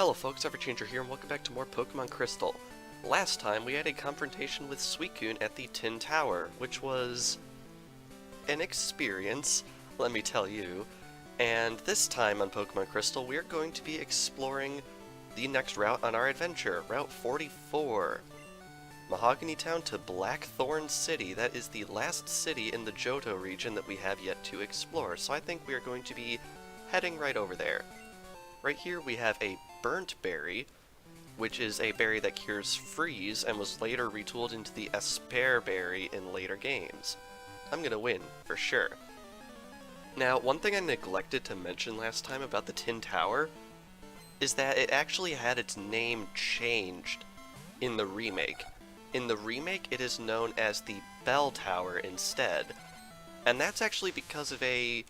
Hello folks, Everchanger here and welcome back to more Pokemon Crystal. Last time we had a confrontation with Suicune at the Tin Tower, which was an experience, let me tell you. And this time on Pokemon Crystal we are going to be exploring the next route on our adventure, Route 44. Mahogany Town to Blackthorn City. That is the last city in the Johto region that we have yet to explore, so I think we are going to be heading right over there. Right here we have a Burnt Berry, which is a berry that cures freeze and was later retooled into the Aspear Berry in later games. I'm gonna win, for sure. Now, one thing I neglected to mention last time about the Tin Tower is that it actually had its name changed in the remake. In the remake, it is known as the Bell Tower instead, and that's actually because of a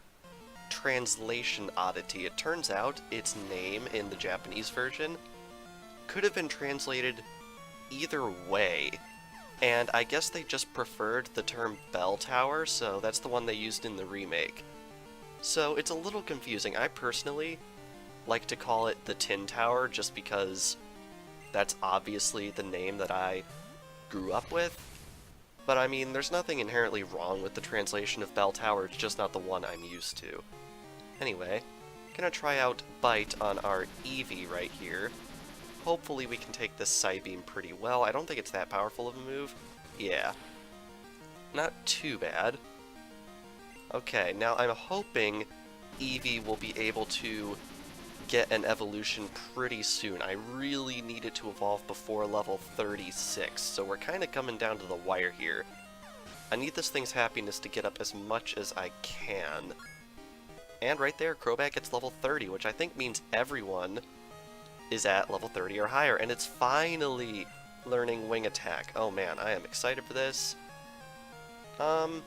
translation oddity. It turns out its name in the Japanese version could have been translated either way, and I guess they just preferred the term Bell Tower, so that's the one they used in the remake. So it's a little confusing. I personally like to call it the Tin Tower just because that's obviously the name that I grew up with. But I mean, there's nothing inherently wrong with the translation of Bell Tower, it's just not the one I'm used to. Anyway, gonna try out Bite on our Eevee right here. Hopefully we can take this Psybeam pretty well. I don't think it's that powerful of a move. Yeah. Not too bad. Okay, now I'm hoping Eevee will be able to get an evolution pretty soon. I really need it to evolve before level 36, so we're kind of coming down to the wire here. I need this thing's happiness to get up as much as I can. And right there, Crobat gets level 30, which I think means everyone is at level 30 or higher, and it's finally learning Wing Attack. Oh man, I am excited for this. I'm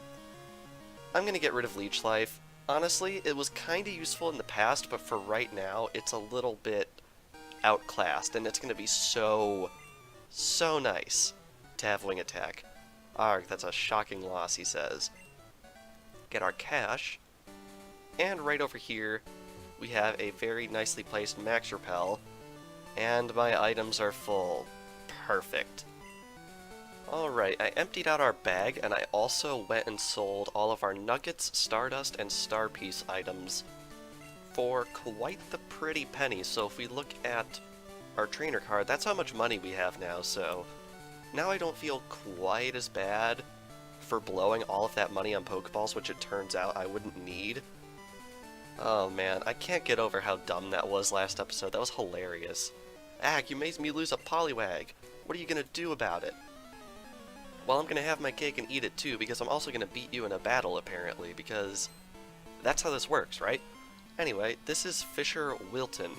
gonna get rid of Leech Life. Honestly, it was kinda useful in the past, but for right now, it's a little bit outclassed, and it's gonna be so nice to have Wing Attack. Arg, that's a shocking loss, he says. Get our cash. And right over here, we have a very nicely placed Max Repel, and my items are full. Perfect. Alright, I emptied out our bag, and I also went and sold all of our Nuggets, Stardust, and Star Piece items for quite the pretty penny. So if we look at our trainer card, that's how much money we have now, so now I don't feel quite as bad for blowing all of that money on Pokeballs, which it turns out I wouldn't need. Oh man, I can't get over how dumb that was last episode. That was hilarious. Ag, you made me lose a Poliwag. What are you gonna do about it? Well, I'm gonna have my cake and eat it too, because I'm also gonna beat you in a battle, apparently, because that's how this works, right? Anyway, this is Fisher Wilton.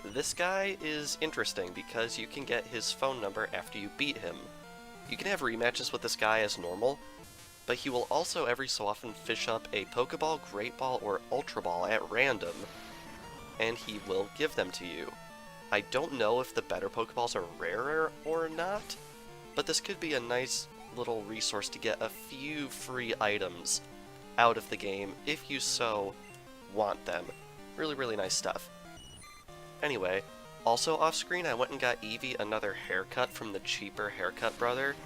This guy is interesting because you can get his phone number after you beat him. You can have rematches with this guy as normal, but he will also every so often fish up a Pokeball, Great Ball, or Ultra Ball at random, and he will give them to you. I don't know if the better Pokeballs are rarer or not, but this could be a nice little resource to get a few free items out of the game if you so want them. Really nice stuff. Anyway, also off screen I went and got Eevee another haircut from the cheaper haircut brother,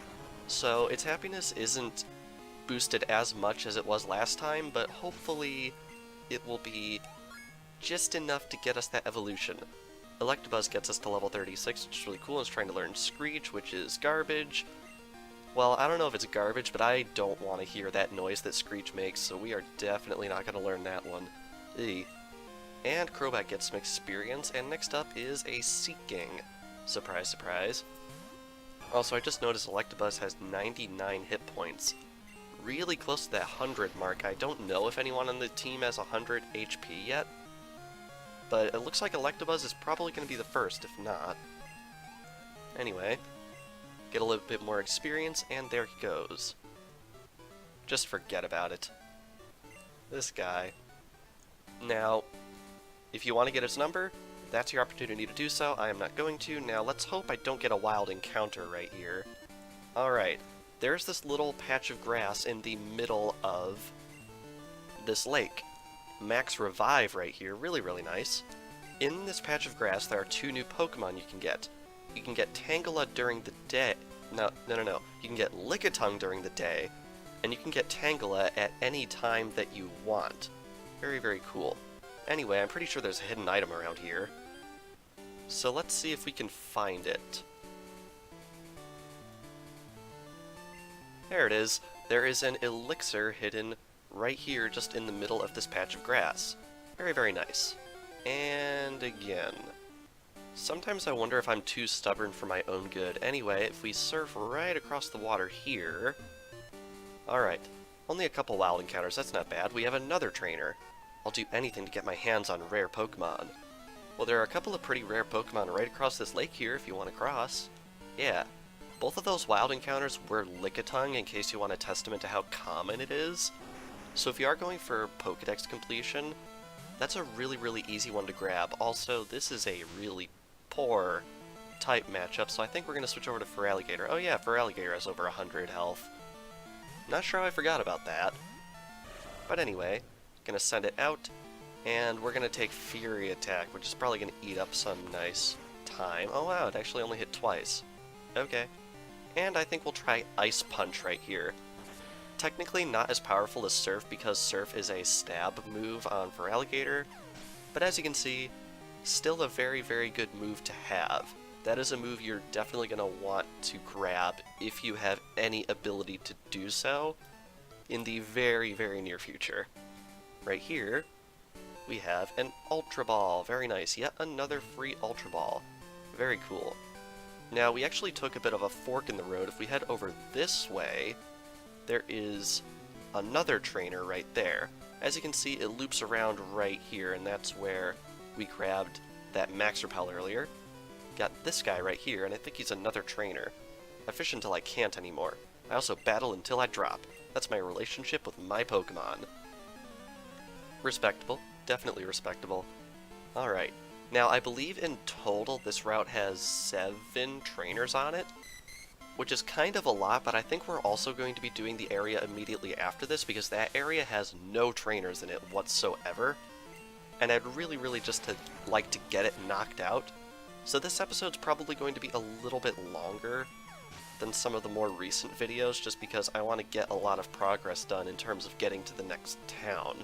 so its happiness isn't boosted as much as it was last time, but hopefully it will be just enough to get us that evolution. Electabuzz gets us to level 36, which is really cool. It's trying to learn Screech, which is garbage. Well, I don't know if it's garbage, but I don't want to hear that noise that Screech makes, so we are definitely not going to learn that one. Eey. And Crobat gets some experience, and next up is a Seeking. Surprise, surprise. Also, I just noticed Electabuzz has 99 hit points. Really close to that 100 mark. I don't know if anyone on the team has 100 HP yet, but it looks like Electabuzz is probably going to be the first, if not. Anyway, get a little bit more experience, and there he goes. Just forget about it. This guy. Now, if you want to get his number, that's your opportunity to do so. I am not going to. Now, let's hope I don't get a wild encounter right here. Alright. There's this little patch of grass in the middle of this lake. Max Revive right here, really nice. in this patch of grass, there are 2 new Pokemon you can get. You can get Tangela during the day. No. You can get Lickitung during the day, and you can get Tangela at any time that you want. Very, very cool. Anyway, I'm pretty sure there's a hidden item around here. So let's see if we can find it. There it is. There is an elixir hidden right here, just in the middle of this patch of grass. Very, very nice. And again. Sometimes I wonder if I'm too stubborn for my own good. Anyway, if we surf right across the water here... Alright, only a couple wild encounters, that's not bad. We have another trainer. I'll do anything to get my hands on rare Pokemon. Well, there are a couple of pretty rare Pokemon right across this lake here if you want to cross. Yeah, both of those wild encounters were Lickitung, in case you want a testament to how common it is. So if you are going for Pokedex completion, that's a really, really easy one to grab. Also, this is a really poor type matchup, so I think we're going to switch over to Feraligatr. Oh yeah, Feraligatr has over 100 health. Not sure I forgot about that. But anyway, gonna send it out, and we're gonna take Fury Attack, which is probably gonna eat up some nice time. Oh wow, it actually only hit twice. Okay. And I think we'll try Ice Punch right here. Technically not as powerful as Surf, because Surf is a stab move on Feraligatr, but as you can see, still a very, very good move to have. That is a move you're definitely going to want to grab if you have any ability to do so in the very, very near future. Right here, we have an Ultra Ball. Very nice. Yet another free Ultra Ball. Very cool. Now, we actually took a bit of a fork in the road. If we head over this way, there is another trainer right there. As you can see, it loops around right here, and that's where we grabbed that Max Repel earlier. Got this guy right here, and I think he's another trainer. I fish until I can't anymore. I also battle until I drop. That's my relationship with my Pokemon. Respectable. Definitely respectable. Alright. Now, I believe in total this route has 7 trainers on it, which is kind of a lot, but I think we're also going to be doing the area immediately after this, because that area has no trainers in it whatsoever, and I'd really, really just like to get it knocked out. So this episode's probably going to be a little bit longer than some of the more recent videos, just because I want to get a lot of progress done in terms of getting to the next town.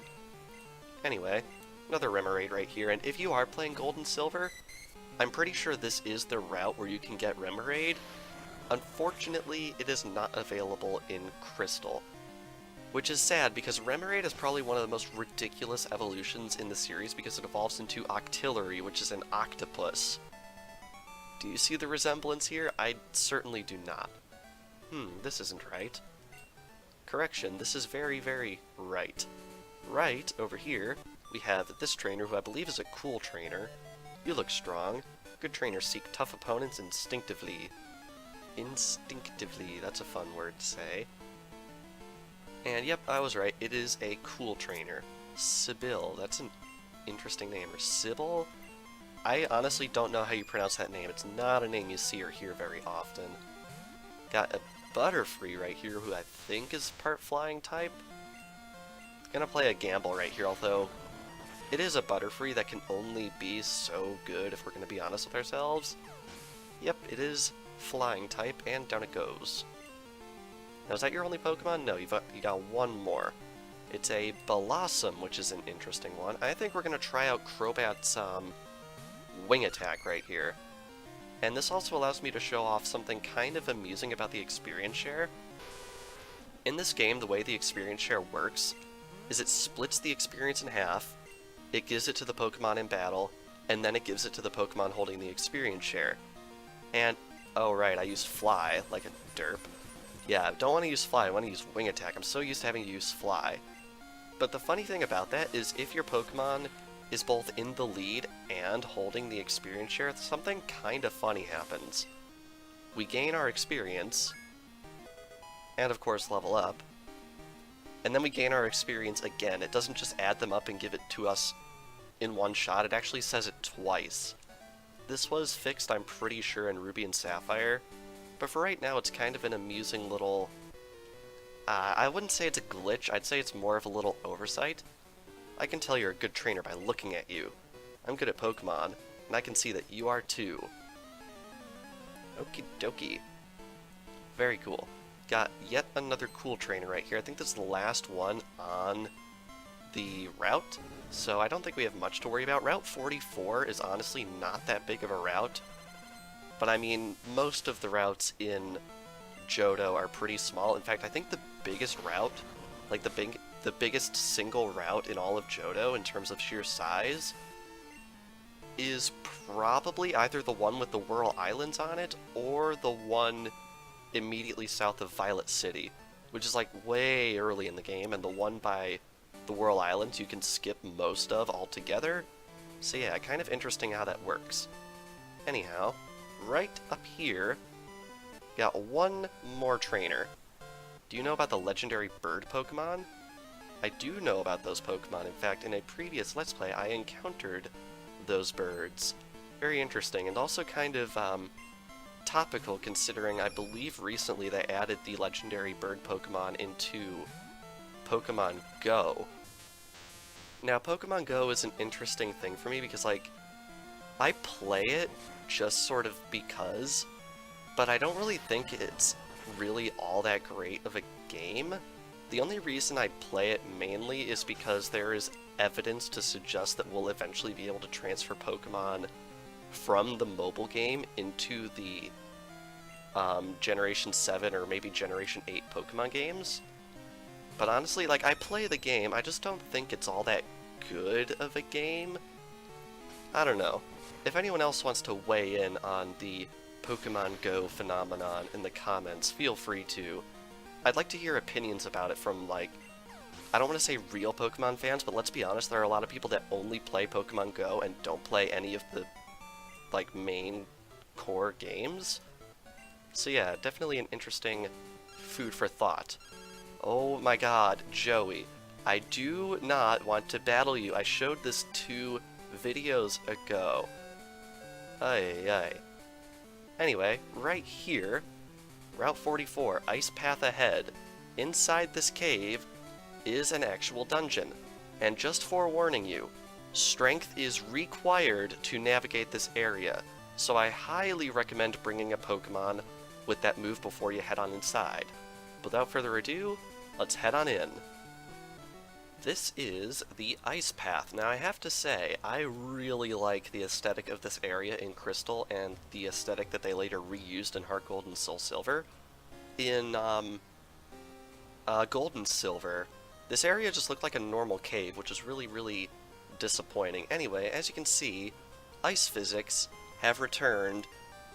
Anyway, another Remoraid right here, and if you are playing Gold and Silver, I'm pretty sure this is the route where you can get Remoraid. Unfortunately, it is not available in Crystal, which is sad, because Remoraid is probably one of the most ridiculous evolutions in the series, because it evolves into Octillery, which is an octopus. Do you see the resemblance here? I certainly do not. This isn't right. Correction, this is very, very right. Right, over here, we have this trainer, who I believe is a cool trainer. You look strong. Good trainers seek tough opponents instinctively. Instinctively, that's a fun word to say. And yep, I was right, it is a cool trainer. Sibyl, that's an interesting name. Or Sybil? I honestly don't know how you pronounce that name. It's not a name you see or hear very often. Got a Butterfree right here, who I think is part flying type. Gonna play a gamble right here, although it is a Butterfree that can only be so good if we're gonna be honest with ourselves. Yep, it is flying type, and down it goes. Now, is that your only Pokemon? No, you got one more. It's a Blossom, which is an interesting one. I think we're gonna try out Crobat's Wing Attack right here. And this also allows me to show off something kind of amusing about the experience share. In this game, the way the experience share works is it splits the experience in half, it gives it to the Pokemon in battle, and then it gives it to the Pokemon holding the experience share. And, oh right, I used Fly, like a derp. Yeah, don't want to use Fly, I want to use Wing Attack. I'm so used to having to use Fly. But the funny thing about that is if your Pokemon is both in the lead and holding the experience share, something kind of funny happens. We gain our experience, and of course level up, and then we gain our experience again. It doesn't just add them up and give it to us in one shot, it actually says it twice. This was fixed, I'm pretty sure, in Ruby and Sapphire, but for right now it's kind of an amusing little... I wouldn't say it's a glitch, I'd say it's more of a little oversight. I can tell you're a good trainer by looking at you. I'm good at Pokemon, and I can see that you are too. Okie dokie. Very cool. Got yet another cool trainer right here. I think this is the last one on the route, so I don't think we have much to worry about. Route 44 is honestly not that big of a route, but I mean, most of the routes in Johto are pretty small. In fact, I think the biggest route, like the biggest single route in all of Johto in terms of sheer size, is probably either the one with the Whirl Islands on it, or the one immediately south of Violet City, which is like way early in the game, and the one by the Whirl Islands you can skip most of altogether. So yeah, kind of interesting how that works. Anyhow, right up here, got one more trainer. Do you know about the legendary bird Pokemon? I do know about those Pokemon. In fact, in a previous Let's Play, I encountered those birds. Very interesting, and also kind of topical, considering I believe recently they added the legendary bird Pokemon into Pokemon Go. Now, Pokemon Go is an interesting thing for me because, like, I play it just sort of because, but I don't really think it's really all that great of a game. The only reason I play it mainly is because there is evidence to suggest that we'll eventually be able to transfer Pokemon from the mobile game into the Generation 7 or maybe Generation 8 Pokemon games. But honestly, like, I play the game, I just don't think it's all that good of a game. I don't know. If anyone else wants to weigh in on the Pokemon Go phenomenon in the comments, feel free to. I'd like to hear opinions about it from, like, I don't want to say real Pokemon fans, but let's be honest, there are a lot of people that only play Pokemon Go and don't play any of the, like, main core games. So yeah, definitely an interesting food for thought. Oh my god, Joey, I do not want to battle you. I showed this 2 videos ago. Ay, ay. Anyway, right here, Route 44, Ice Path ahead. Inside this cave is an actual dungeon. And just forewarning you, strength is required to navigate this area, so I highly recommend bringing a Pokemon with that move before you head on inside. Without further ado, let's head on in. This is the Ice Path. Now I have to say, I really like the aesthetic of this area in Crystal and the aesthetic that they later reused in Heart Gold and Soul Silver. In Gold and Silver, this area just looked like a normal cave, which is really, really disappointing. Anyway, as you can see, ice physics have returned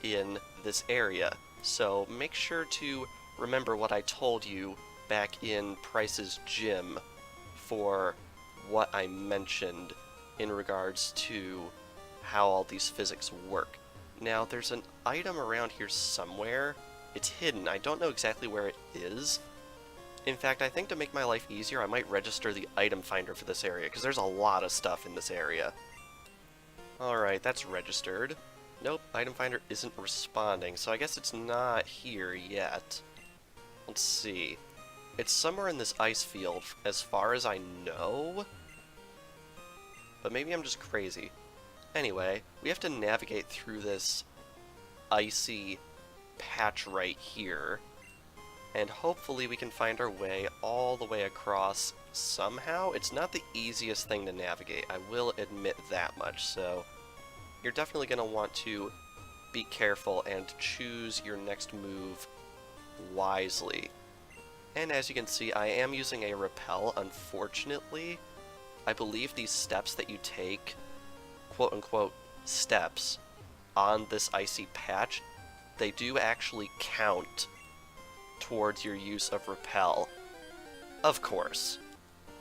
in this area. So make sure to remember what I told you back in Price's Gym for what I mentioned in regards to how all these physics work. Now, there's an item around here somewhere. It's hidden. I don't know exactly where it is. In fact, I think to make my life easier, I might register the item finder for this area, because there's a lot of stuff in this area. Alright, that's registered. Nope, item finder isn't responding, so I guess it's not here yet. Let's see. It's somewhere in this ice field, as far as I know. But maybe I'm just crazy. Anyway, we have to navigate through this icy patch right here. And hopefully we can find our way all the way across somehow. It's not the easiest thing to navigate, I will admit that much, so you're definitely going to want to be careful and choose your next move wisely. And as you can see, I am using a repel, unfortunately. I believe these steps that you take, quote-unquote, steps, on this icy patch, they do actually count towards your use of repel. Of course.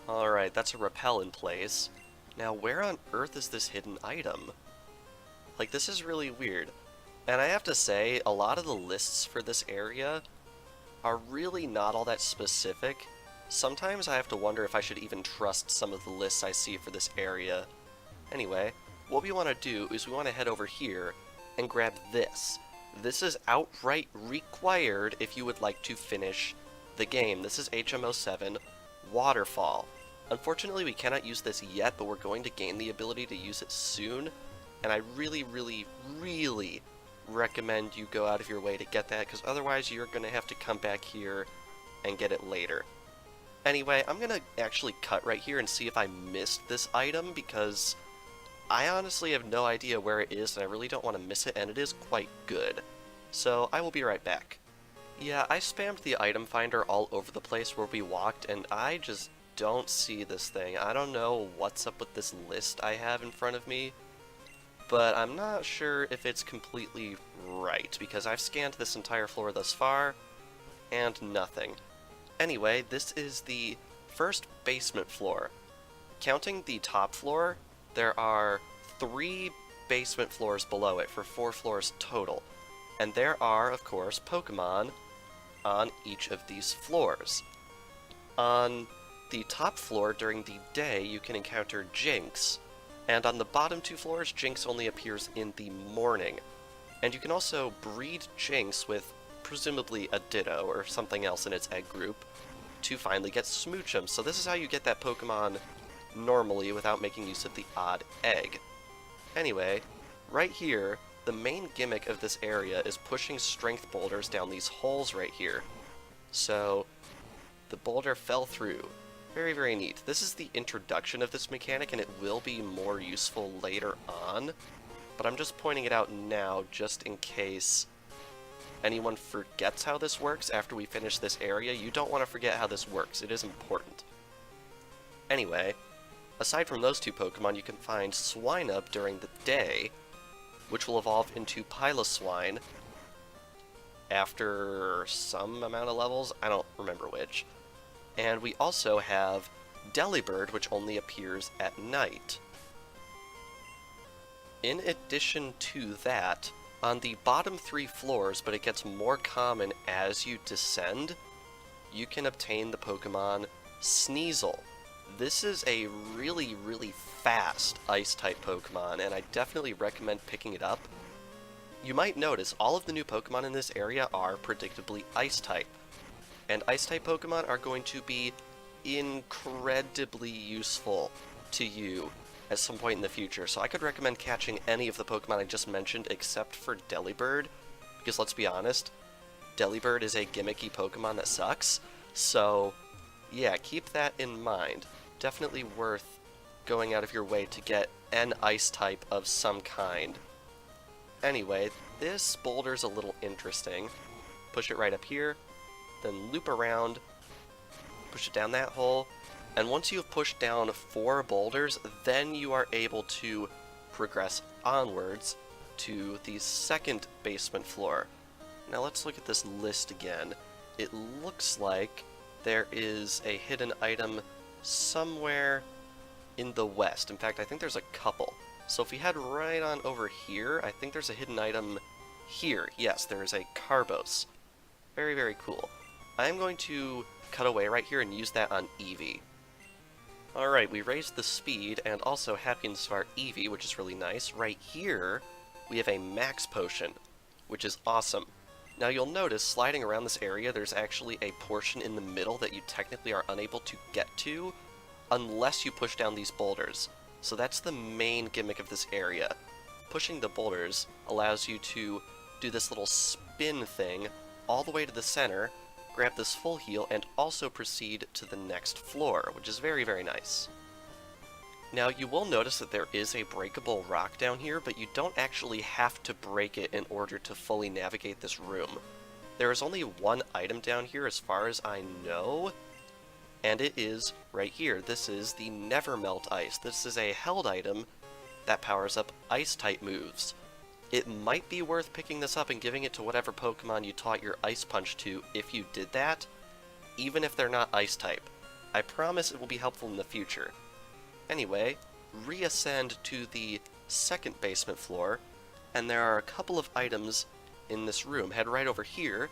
Alright, that's a repel in place. Now, where on earth is this hidden item? Like, this is really weird. And I have to say, a lot of the lists for this area are really not all that specific. Sometimes I have to wonder if I should even trust some of the lists I see for this area. Anyway, what we want to do is we want to head over here and grab this. This is outright required if you would like to finish the game. This is HMO7 Waterfall. Unfortunately, we cannot use this yet, but we're going to gain the ability to use it soon, and I really, really, really recommend you go out of your way to get that, because otherwise you're going to have to come back here and get it later. Anyway, I'm going to actually cut right here and see if I missed this item, because I honestly have no idea where it is, and I really don't want to miss it, and it is quite good. So I will be right back. Yeah, I spammed the item finder all over the place where we walked, and I just don't see this thing. I don't know what's up with this list I have in front of me, but I'm not sure if it's completely right, because I've scanned this entire floor thus far, and nothing. Anyway, this is the first basement floor. Counting the top floor, there are 3 basement floors below it for 4 floors total. And there are, of course, Pokémon on each of these floors. On the top floor during the day, you can encounter Jinx, and on the bottom 2 floors, Jinx only appears in the morning. And you can also breed Jinx with presumably a Ditto or something else in its egg group to finally get Smoochum. So this is how you get that Pokemon normally without making use of the odd egg. Anyway, right here, the main gimmick of this area is pushing strength boulders down these holes right here. So the boulder fell through. Very, very neat. This is the introduction of this mechanic, and it will be more useful later on, but I'm just pointing it out now just in case anyone forgets how this works after we finish this area. You don't want to forget how this works. It is important. Anyway, aside from those 2 Pokemon, you can find Swinub during the day, which will evolve into Piloswine after some amount of levels. I don't remember which. And we also have Delibird, which only appears at night. In addition to that, on the bottom 3 floors, but it gets more common as you descend, you can obtain the Pokemon Sneasel. This is a really, really fast Ice-type Pokemon, and I definitely recommend picking it up. You might notice all of the new Pokemon in this area are predictably Ice-type, and Ice-type Pokemon are going to be incredibly useful to you at some point in the future. So I could recommend catching any of the Pokemon I just mentioned except for Delibird, because let's be honest, Delibird is a gimmicky Pokemon that sucks. So yeah, keep that in mind. Definitely worth going out of your way to get an Ice type of some kind. Anyway, this boulder's a little interesting. Push it right up here, then loop around, push it down that hole, and once you have pushed down 4 boulders, then you are able to progress onwards to the second basement floor. Now let's look at this list again. It looks like there is a hidden item somewhere in the west. In fact, I think there's a couple. So if we head right on over here, I think there's a hidden item here. Yes, there is a Carbos. Very, very cool. I'm going to cut away right here and use that on Eevee. Alright, we raised the speed and also happiness of our Eevee, which is really nice. Right here, we have a max potion, which is awesome. Now you'll notice, sliding around this area, there's actually a portion in the middle that you technically are unable to get to unless you push down these boulders. So that's the main gimmick of this area. Pushing the boulders allows you to do this little spin thing all the way to the center, grab this full heal, and also proceed to the next floor, which is very, very nice. Now, you will notice that there is a breakable rock down here, but you don't actually have to break it in order to fully navigate this room. There is only one item down here as far as I know, and it is right here. This is the Never Melt Ice. This is a held item that powers up Ice-type moves. It might be worth picking this up and giving it to whatever Pokemon you taught your Ice Punch to if you did that, even if they're not Ice-type. I promise it will be helpful in the future. Anyway, reascend to the second basement floor, and there are a couple of items in this room. Head right over here,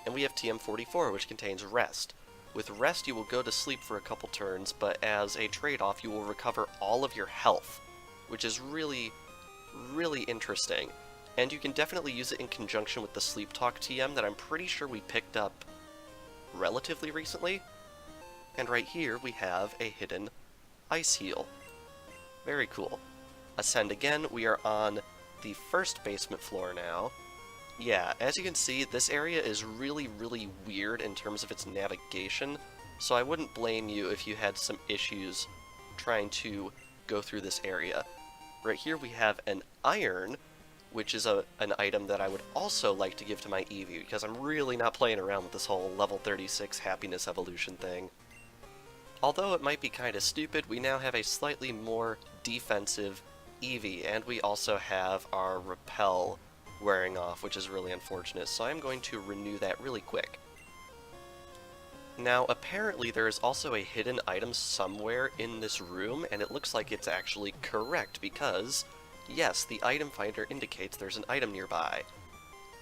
and we have TM44, which contains Rest. With Rest, you will go to sleep for a couple turns, but as a trade-off, you will recover all of your health, which is really, really interesting. And you can definitely use it in conjunction with the Sleep Talk TM that I'm pretty sure we picked up relatively recently. And right here we have a hidden ice heal. Very cool. Ascend again, we are on the first basement floor now. Yeah, as you can see, this area is really, really weird in terms of its navigation, so I wouldn't blame you if you had some issues trying to go through this area. Right here we have an iron, which is an item that I would also like to give to my Eevee, because I'm really not playing around with this whole level 36 happiness evolution thing. Although it might be kinda stupid, we now have a slightly more defensive Eevee, and we also have our repel wearing off, which is really unfortunate, so I'm going to renew that really quick. Now, apparently there is also a hidden item somewhere in this room, and it looks like it's actually correct, because, yes, the item finder indicates there's an item nearby.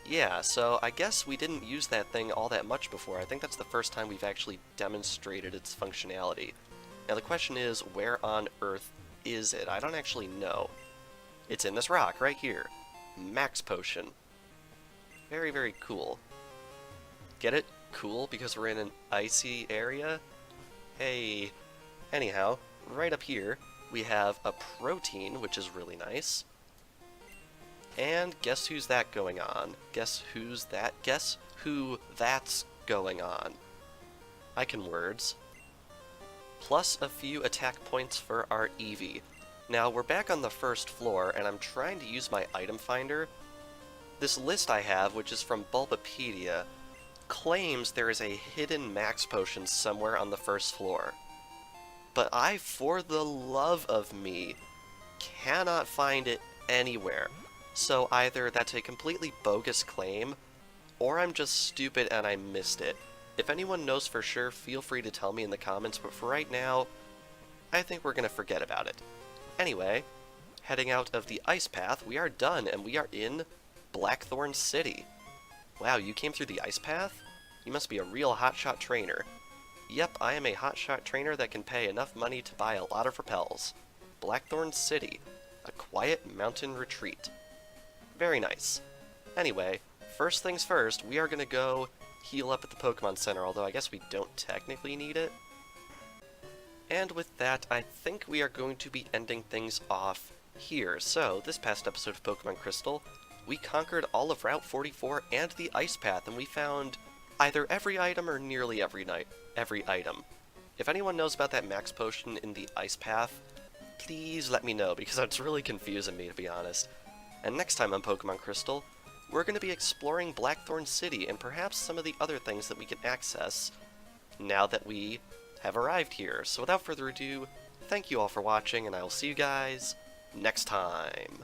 Yeah, so I guess we didn't use that thing all that much before. I think that's the first time we've actually demonstrated its functionality. Now the question is, where on Earth is it? I don't actually know. It's in this rock, right here. Max Potion. Very, very cool. Get it? Cool, because we're in an icy area? Hey. Anyhow, right up here, we have a protein, which is really nice. And guess who's that going on? Guess who's that? Guess who that's going on? I can words. Plus a few attack points for our Eevee. Now, we're back on the first floor, and I'm trying to use my item finder. This list I have, which is from Bulbapedia, claims there is a hidden max potion somewhere on the first floor. But I, for the love of me, cannot find it anywhere. So either that's a completely bogus claim, or I'm just stupid and I missed it. If anyone knows for sure, feel free to tell me in the comments, but for right now, I think we're gonna forget about it. Anyway, heading out of the ice path, we are done, and we are in Blackthorn City. Wow, you came through the ice path? You must be a real hotshot trainer. Yep, I am a hotshot trainer that can pay enough money to buy a lot of repels. Blackthorn City, a quiet mountain retreat. Very nice. Anyway, first things first, we are gonna go heal up at the Pokemon Center, although I guess we don't technically need it. And with that, I think we are going to be ending things off here. So, this past episode of Pokemon Crystal, we conquered all of Route 44 and the Ice Path, and we found either every item or nearly every item. If anyone knows about that max potion in the Ice Path, please let me know, because it's really confusing me, to be honest. And next time on Pokemon Crystal, we're going to be exploring Blackthorn City, and perhaps some of the other things that we can access now that we have arrived here. So without further ado, thank you all for watching, and I will see you guys next time.